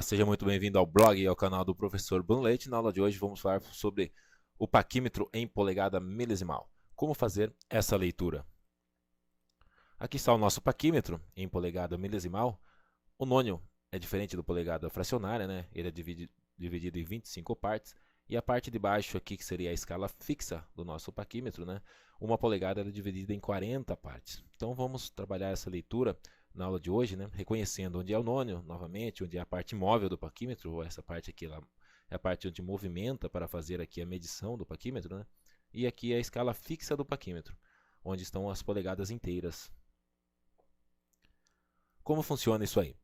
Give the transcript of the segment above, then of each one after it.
Olá, seja muito bem-vindo ao blog e ao canal do professor Bruno Leite. Na aula de hoje vamos falar sobre o paquímetro em polegada milesimal. Como fazer essa leitura? Aqui está o nosso paquímetro em polegada milesimal. O nônio é diferente do polegada fracionária, né? Ele é dividido em 25 partes. E a parte de baixo aqui, que seria a escala fixa do nosso paquímetro, né? Uma polegada é dividida em 40 partes. Então vamos trabalhar essa leitura na aula de hoje, né? Reconhecendo onde é o nônio, novamente, onde é a parte móvel do paquímetro, ou essa parte aqui lá, é a parte onde movimenta para fazer aqui a medição do paquímetro, né? E aqui é a escala fixa do paquímetro, onde estão as polegadas inteiras. Como funciona isso aí?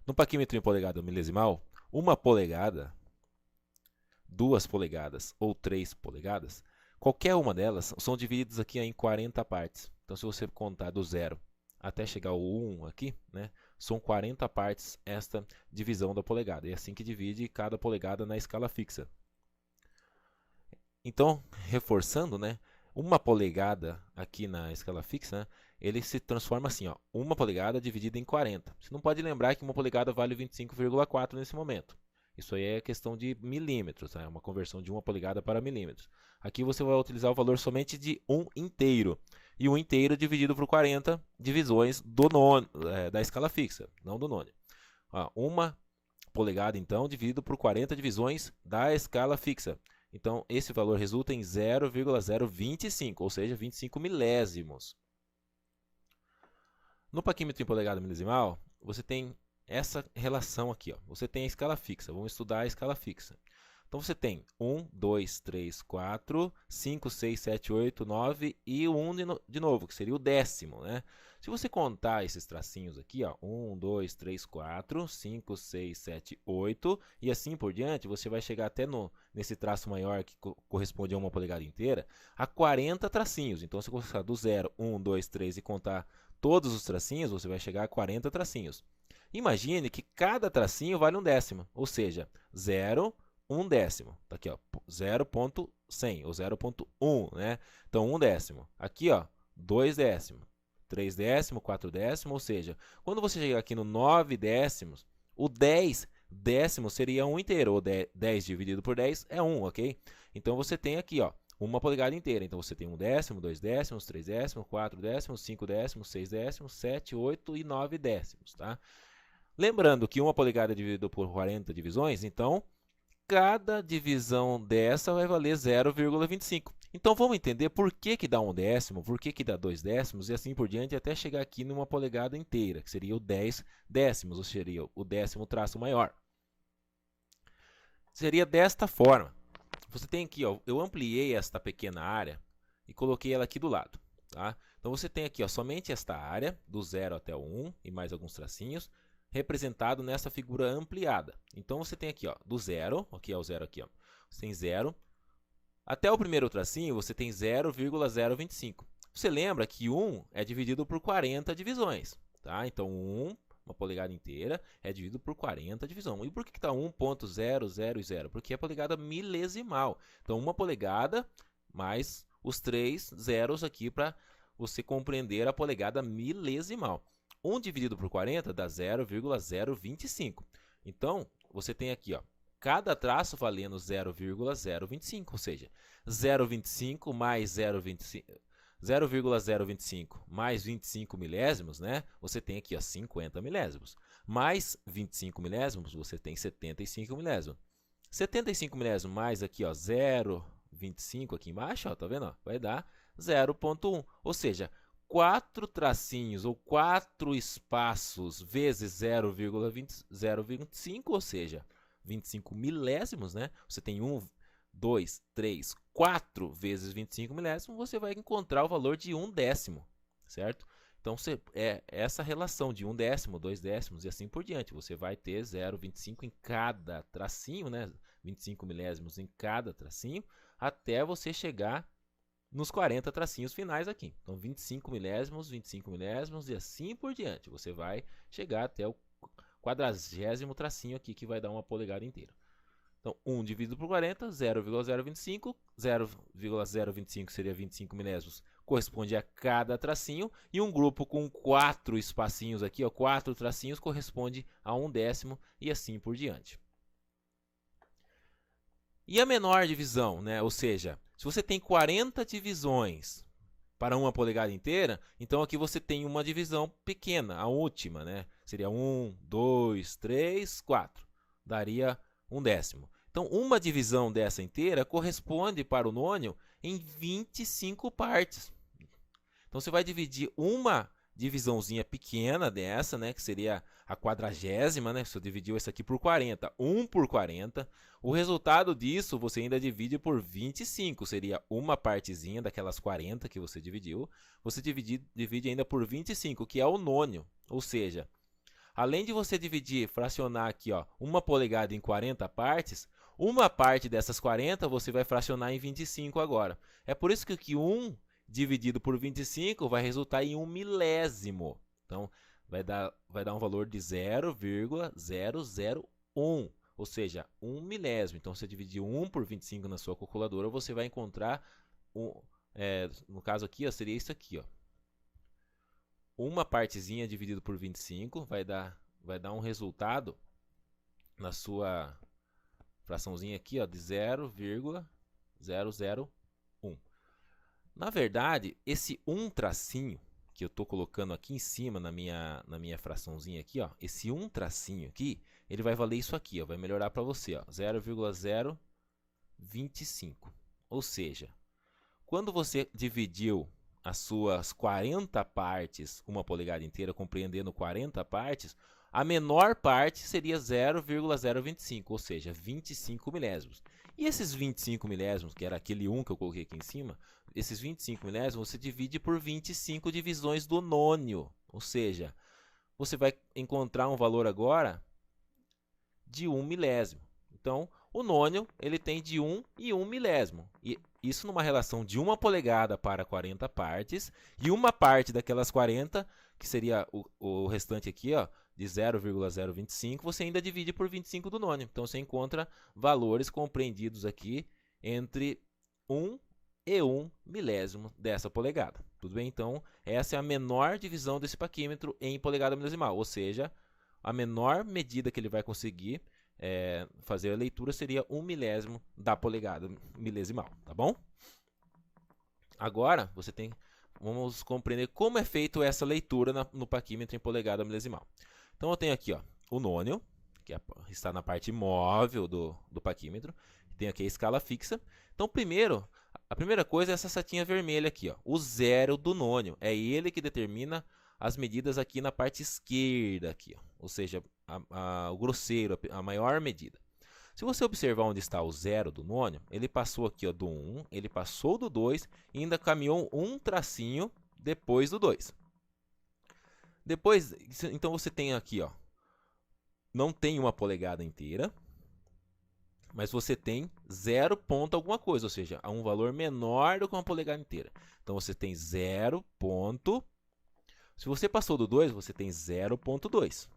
No paquímetro em polegada milesimal, uma polegada, 2 polegadas ou 3 polegadas, qualquer uma delas são divididas aqui em 40 partes. Então, se você contar do 0 até chegar ao 1 aqui, né, são 40 partes esta divisão da polegada. É assim que divide cada polegada na escala fixa. Então, reforçando, né, uma polegada aqui na escala fixa, né, ele se transforma assim, ó, uma polegada dividida em 40. Você não pode lembrar que uma polegada vale 25,4 nesse momento. Isso aí é questão de milímetros, tá? É uma conversão de 1 polegada para milímetros. Aqui você vai utilizar o valor somente de 1 inteiro. E 1 inteiro dividido por 40 divisões da escala fixa, não do nônio. Uma polegada, então, dividido por 40 divisões da escala fixa. Então, esse valor resulta em 0,025, ou seja, 25 milésimos. No paquímetro em polegada milesimal, você tem essa relação aqui, ó. Você tem a escala fixa. Vamos estudar a escala fixa. Então, você tem 1, 2, 3, 4, 5, 6, 7, 8, 9 e 1 de novo, que seria o décimo, né? Se você contar esses tracinhos aqui, ó, 1, 2, 3, 4, 5, 6, 7, 8 e assim por diante, você vai chegar até nesse traço maior que corresponde a uma polegada inteira, a 40 tracinhos. Então, se você começar do 0, 1, 2, 3 e contar todos os tracinhos, você vai chegar a 40 tracinhos. Imagine que cada tracinho vale um décimo, ou seja, 0, 1 décimo. Tá aqui, ó, 0,100 ou 0,1, né? Então, 1 décimo. Aqui, ó, 2 décimos, 3 décimos, 4 décimos, ou seja, quando você chegar aqui no 9 décimos, o 10 décimos seria 1 inteiro, ou 10 dividido por 10 é 1, ok? Então, você tem aqui, ó, uma polegada inteira. Então, você tem 1 décimo, 2 décimos, 3 décimos, 4 décimos, 5 décimos, 6 décimos, 7, 8 e 9 décimos, tá? Lembrando que uma polegada é dividida por 40 divisões, então, cada divisão dessa vai valer 0,25. Então, vamos entender por que dá 1 décimo, por que dá 2 décimos e assim por diante, até chegar aqui numa polegada inteira, que seria o 10 décimos, ou seria o décimo traço maior. Seria desta forma. Você tem aqui, ó, eu ampliei esta pequena área e coloquei ela aqui do lado. Tá? Então, você tem aqui, ó, somente esta área, do 0 até o 1 e mais alguns tracinhos, representado nessa figura ampliada. Então, você tem aqui, ó, do 0, aqui é o 0 aqui, ó, você tem 0, até o primeiro tracinho você tem 0,025. Você lembra que 1 é dividido por 40 divisões, tá? Então, 1, uma polegada inteira, é dividido por 40 divisões. E por que está 1,000? Porque é polegada milesimal. Então, uma polegada mais os 3 zeros aqui para você compreender a polegada milesimal. 1 dividido por 40 dá 0,025. Então, você tem aqui, ó, cada traço valendo 0,025, ou seja, 0,25 mais 0,025 mais 25 milésimos, né? Você tem aqui, ó, 50 milésimos. Mais 25 milésimos, você tem 75 milésimos. 75 milésimos mais aqui, ó, 0,25 aqui embaixo, ó, tá vendo? Ó, vai dar 0,1, ou seja, 4 tracinhos ou 4 espaços vezes 0,25, ou seja, 25 milésimos, né? Você tem 1, 2, 3, 4 vezes 25 milésimos, você vai encontrar o valor de 1 décimo, certo? Então, essa relação de 1 décimo, 2 décimos e assim por diante. Você vai ter 0,25 em cada tracinho, né? 25 milésimos em cada tracinho, até você chegar nos 40 tracinhos finais aqui. Então, 25 milésimos e assim por diante. Você vai chegar até o 40º tracinho aqui, que vai dar uma polegada inteira. Então, 1 dividido por 40, 0,025. 0,025 seria 25 milésimos. corresponde a cada tracinho, e um grupo com 4 espacinhos aqui, ó, 4 tracinhos, corresponde a 1/10 e assim por diante. E a menor divisão, né? Ou seja, se você tem 40 divisões para uma polegada inteira, então aqui você tem uma divisão pequena, a última, né? Seria 1, 2, 3, 4. Daria 1/10. Então, uma divisão dessa inteira corresponde para o nônio em 25 partes. Então, você vai dividir uma divisãozinha pequena dessa, né, que seria a 40ª, né? Você dividiu essa aqui por 40, 1 por 40. O resultado disso você ainda divide por 25, seria uma partezinha daquelas 40 que você dividiu. Você divide ainda por 25, que é o nônio. Ou seja, além de você dividir, fracionar aqui, ó, uma polegada em 40 partes, uma parte dessas 40 você vai fracionar em 25 agora. É por isso que 1 dividido por 25 vai resultar em 1 milésimo. Então, vai dar um valor de 0,001, ou seja, 1 milésimo. Então, se você dividir 1 por 25 na sua calculadora, você vai encontrar, no caso aqui, ó, seria isso aqui, ó. Uma partezinha dividido por 25 vai dar um resultado na sua fraçãozinha aqui, ó, de 0,001. Na verdade, esse 1 tracinho que eu estou colocando aqui em cima na minha fraçãozinha aqui, ó, esse 1 tracinho aqui, ele vai valer isso aqui, ó, vai melhorar para você, ó, 0,025. Ou seja, quando você dividiu as suas 40 partes, uma polegada inteira, compreendendo 40 partes, a menor parte seria 0,025, ou seja, 25 milésimos. E esses 25 milésimos, que era aquele 1 que eu coloquei aqui em cima, esses 25 milésimos você divide por 25 divisões do nônio. Ou seja, você vai encontrar um valor agora de 1 milésimo. Então, o nônio ele tem de 1 e 1 milésimo. E isso numa relação de uma polegada para 40 partes. E uma parte daquelas 40, que seria o restante aqui, ó, de 0,025, você ainda divide por 25 do nônio. Então, você encontra valores compreendidos aqui entre 1 e 1 milésimo dessa polegada. Tudo bem? Então, essa é a menor divisão desse paquímetro em polegada milesimal. Ou seja, a menor medida que ele vai conseguir fazer a leitura seria 1 milésimo da polegada milesimal. Tá bom? Agora, vamos compreender como é feito essa leitura no paquímetro em polegada milesimal. Então, eu tenho aqui, ó, o nônio, que está na parte móvel do paquímetro. Tenho aqui a escala fixa. Então, a primeira coisa é essa setinha vermelha aqui, ó, o zero do nônio. É ele que determina as medidas aqui na parte esquerda, aqui, ó, ou seja, o grosseiro, a maior medida. Se você observar onde está o zero do nônio, ele passou aqui, ó, do 1, ele passou do 2 e ainda caminhou um tracinho depois do 2. Depois, então você tem aqui, ó, não tem uma polegada inteira, mas você tem 0 ponto alguma coisa, ou seja, há um valor menor do que uma polegada inteira. Então você tem 0 ponto. Se você passou do 2, você tem 0,2.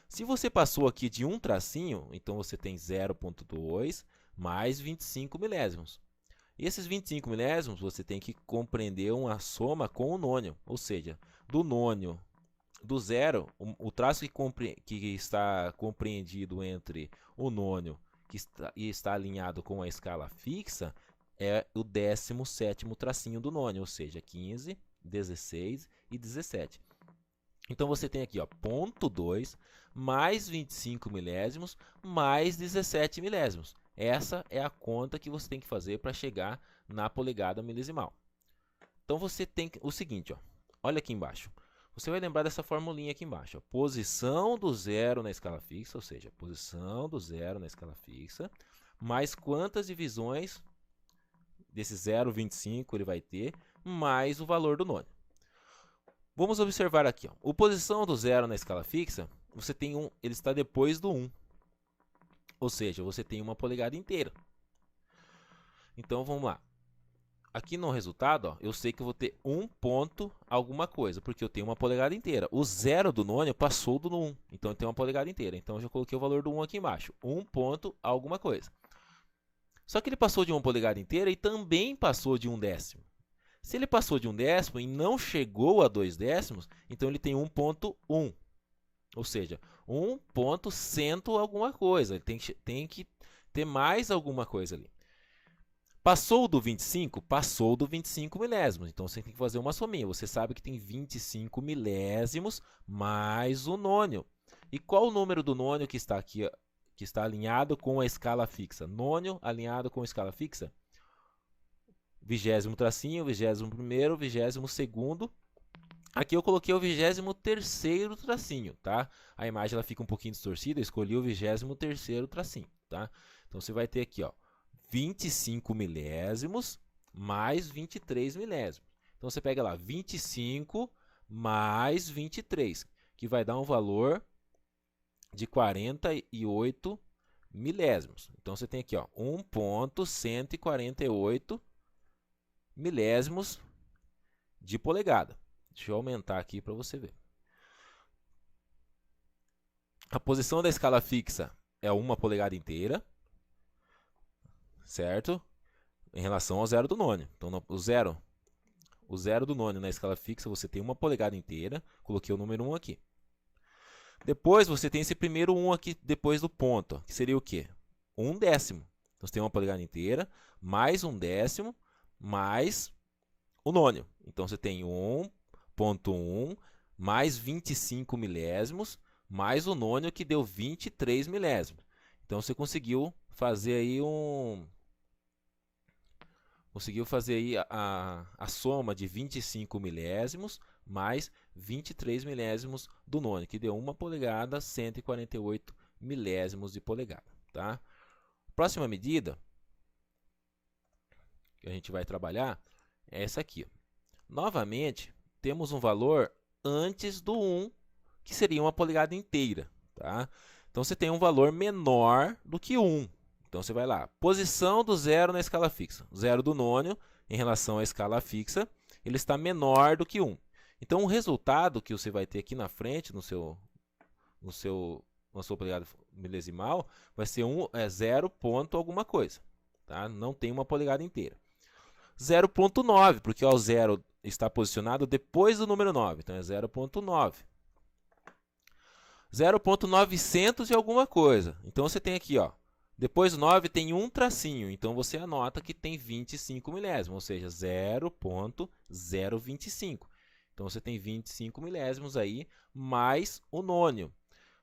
Se você passou aqui de um tracinho, então você tem 0,2 mais 25 milésimos. E esses 25 milésimos você tem que compreender uma soma com o nônio, ou seja, do nônio do zero, o traço que está compreendido entre o nônio e está alinhado com a escala fixa é o 17º tracinho do nônio, ou seja, 15, 16 e 17. Então você tem aqui, ó, 0,2 mais 25 milésimos mais 17 milésimos. Essa é a conta que você tem que fazer para chegar na polegada milesimal. Então você tem o seguinte, ó, olha aqui embaixo. Você vai lembrar dessa formulinha aqui embaixo, ó, posição do zero na escala fixa, ou seja, posição do zero na escala fixa, mais quantas divisões desse 0,25 ele vai ter, mais o valor do nônio. Vamos observar aqui, ó, a posição do zero na escala fixa, você tem ele está depois do 1. Ou seja, você tem uma polegada inteira. Então, vamos lá. Aqui no resultado, ó, eu sei que eu vou ter 1 ponto alguma coisa, porque eu tenho uma polegada inteira. O zero do nônio passou do 1, então eu tenho uma polegada inteira. Então, eu já coloquei o valor do 1 aqui embaixo. 1 ponto alguma coisa. Só que ele passou de uma polegada inteira e também passou de 1/10. Se ele passou de 1/10 e não chegou a 2/10, então ele tem 1,1. Ou seja, 1,100 alguma coisa. Ele tem que ter mais alguma coisa ali. Passou do 25? Passou do 25 milésimos. Então você tem que fazer uma sominha. Você sabe que tem 25 milésimos mais o nônio. E qual o número do nônio que está aqui, que está alinhado com a escala fixa? Nônio alinhado com a escala fixa? 20º tracinho, 21º, 22º. Aqui eu coloquei o 23º tracinho, tá? A imagem ela fica um pouquinho distorcida, eu escolhi o 23º tracinho, tá? Então você vai ter aqui, ó, 25 milésimos mais 23 milésimos. Então você pega lá 25 mais 23, que vai dar um valor de 48 milésimos. Então você tem aqui, ó, 1,148 milésimos de polegada. Deixa eu aumentar aqui para você ver. A posição da escala fixa é 1 polegada inteira, certo? Em relação ao zero do nônio. Então, o zero do nônio na escala fixa, você tem 1 polegada inteira. Coloquei o número 1 aqui. Depois, você tem esse primeiro 1 aqui depois do ponto, que seria o quê? 1/10. Então, você tem 1 polegada inteira, mais 1/10, mais o nônio. Então, você tem 1,1 mais 25 milésimos, mais o nônio que deu 23 milésimos. Então, você conseguiu fazer aí a soma de 25 milésimos mais 23 milésimos do nônio, que deu 1 polegada, 148 milésimos de polegada. Tá? Próxima medida que a gente vai trabalhar é essa aqui. Novamente, temos um valor antes do 1, que seria 1 polegada inteira. Tá? Então, você tem um valor menor do que 1. Então, você vai lá, posição do zero na escala fixa. O zero do nônio, em relação à escala fixa, ele está menor do que 1. Então, o resultado que você vai ter aqui na frente, na sua polegada milesimal, vai ser 0 ponto alguma coisa. Tá? Não tem 1 polegada inteira. 0,9, porque o zero está posicionado depois do número 9. Então, é 0,9. 0,900 e alguma coisa. Então, você tem aqui, ó, depois do 9 tem um tracinho, então você anota que tem 25 milésimos, ou seja, 0,025. Então você tem 25 milésimos aí, mais o nônio.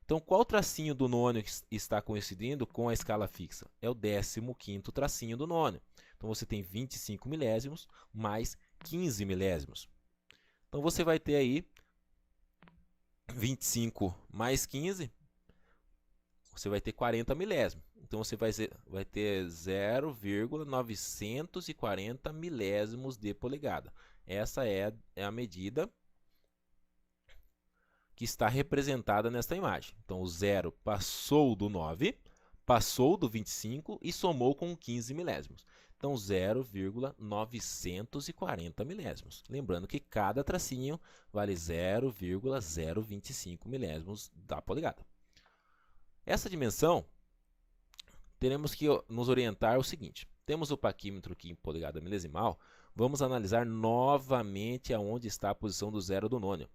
Então qual tracinho do nônio está coincidindo com a escala fixa? É o 15º tracinho do nônio. Então você tem 25 milésimos mais 15 milésimos. Então você vai ter aí 25 mais 15, você vai ter 40 milésimos. Então, você vai ter 0,940 milésimos de polegada. Essa é a medida que está representada nesta imagem. Então, o zero passou do 9, passou do 25 e somou com 15 milésimos. Então, 0,940 milésimos. Lembrando que cada tracinho vale 0,025 milésimos da polegada. Essa dimensão, teremos que nos orientar o seguinte. Temos o paquímetro aqui em polegada milesimal. Vamos analisar novamente aonde está a posição do zero do nônio.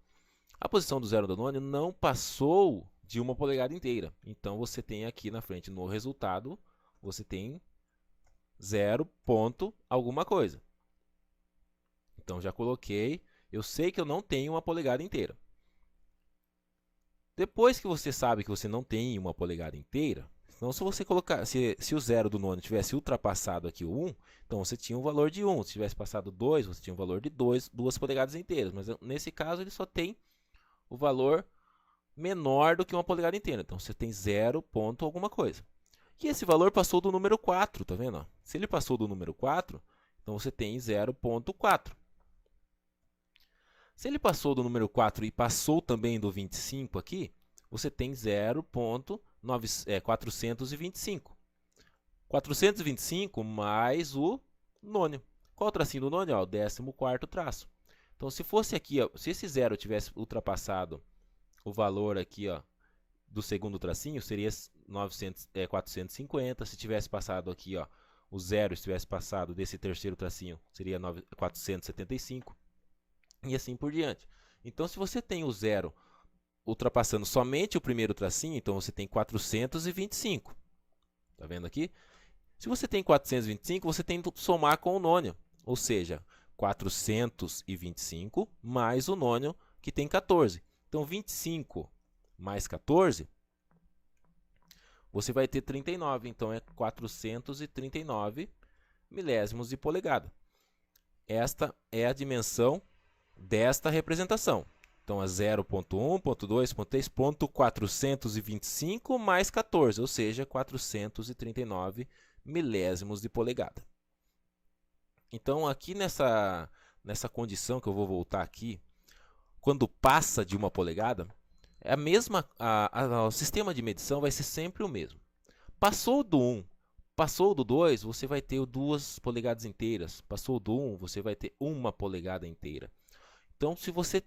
A posição do zero do nônio não passou de 1 polegada inteira. Então, você tem aqui na frente, no resultado, você tem 0 ponto alguma coisa. Então, já coloquei. Eu sei que eu não tenho 1 polegada inteira. Depois que você sabe que você não tem 1 polegada inteira, então se você colocar, se o zero do nônio tivesse ultrapassado aqui o 1, então você tinha um valor de 1. Se tivesse passado 2, você tinha um valor de 2 polegadas inteiras. Mas nesse caso ele só tem o valor menor do que 1 polegada inteira. Então você tem 0 ponto alguma coisa. E esse valor passou do número 4, tá vendo? Se ele passou do número 4, então você tem 0,4. Se ele passou do número 4 e passou também do 25 aqui, você tem 0,425. 425 mais o nônio. Qual o tracinho do nônio? O 14º traço. Então, se fosse aqui, ó, se esse zero tivesse ultrapassado o valor aqui, ó, do segundo tracinho, seria 450. Se tivesse passado aqui, ó, o zero estivesse passado desse terceiro tracinho, seria 475, e assim por diante. Então, se você tem o zero ultrapassando somente o primeiro tracinho, então você tem 425. Tá vendo aqui? Se você tem 425, você tem que somar com o nônio, ou seja, 425 mais o nônio, que tem 14. Então, 25 mais 14, você vai ter 39. Então, é 439 milésimos de polegada. Esta é a dimensão desta representação. Então, é 0.1, 0.2, 0.3, 425 mais 14, ou seja, 439 milésimos de polegada. Então, aqui nessa condição que eu vou voltar aqui, quando passa de 1 polegada, é a mesma, o sistema de medição vai ser sempre o mesmo. Passou do 1, passou do 2, você vai ter 2 polegadas inteiras. Passou do 1, você vai ter 1 polegada inteira. Então, se você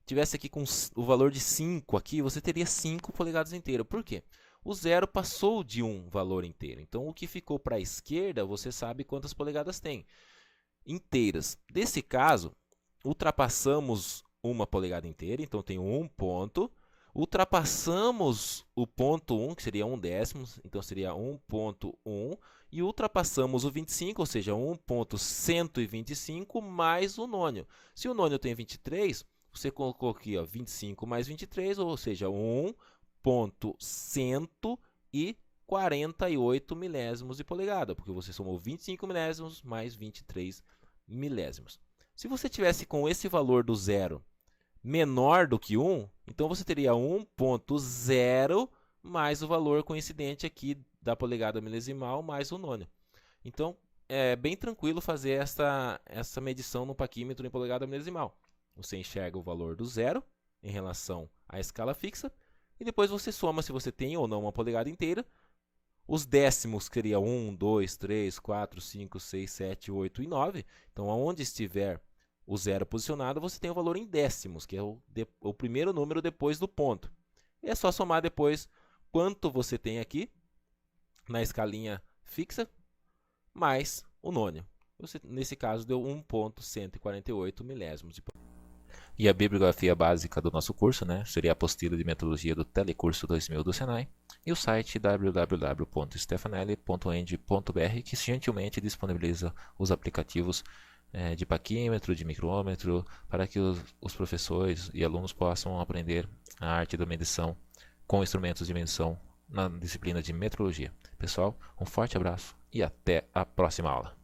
tivesse aqui com o valor de 5 aqui, você teria 5 polegadas inteiras. Por quê? O zero passou de um valor inteiro. Então, o que ficou para a esquerda, você sabe quantas polegadas tem. Inteiras. Nesse caso, ultrapassamos 1 polegada inteira, então tem 1 ponto. Ultrapassamos o ponto 1, que seria 1/10, então seria 1.1. E ultrapassamos o 25, ou seja, 1.125 mais o nônio. Se o nônio tem 23, você colocou aqui, ó, 25 mais 23, ou seja, 1.148 milésimos de polegada, porque você somou 25 milésimos mais 23 milésimos. Se você tivesse com esse valor do zero menor do que 1, então você teria 1.0 mais o valor coincidente aqui da polegada milesimal mais o nônio. Então, é bem tranquilo fazer essa medição no paquímetro em polegada milesimal. Você enxerga o valor do zero em relação à escala fixa, e depois você soma se você tem ou não uma polegada inteira. Os décimos seria 1, 2, 3, 4, 5, 6, 7, 8 e 9. Então, aonde estiver o zero posicionado, você tem o valor em décimos, que é o primeiro número depois do ponto. E é só somar depois quanto você tem aqui na escalinha fixa, mais o nônio. Você, nesse caso, deu 1.148 milésimos de polegada. E a bibliografia básica do nosso curso, né, seria a apostila de metrologia do Telecurso 2000 do Senai e o site www.stefanelli.end.br, que gentilmente disponibiliza os aplicativos de paquímetro, de micrômetro, para que os professores e alunos possam aprender a arte da medição com instrumentos de medição na disciplina de metrologia. Pessoal, um forte abraço e até a próxima aula.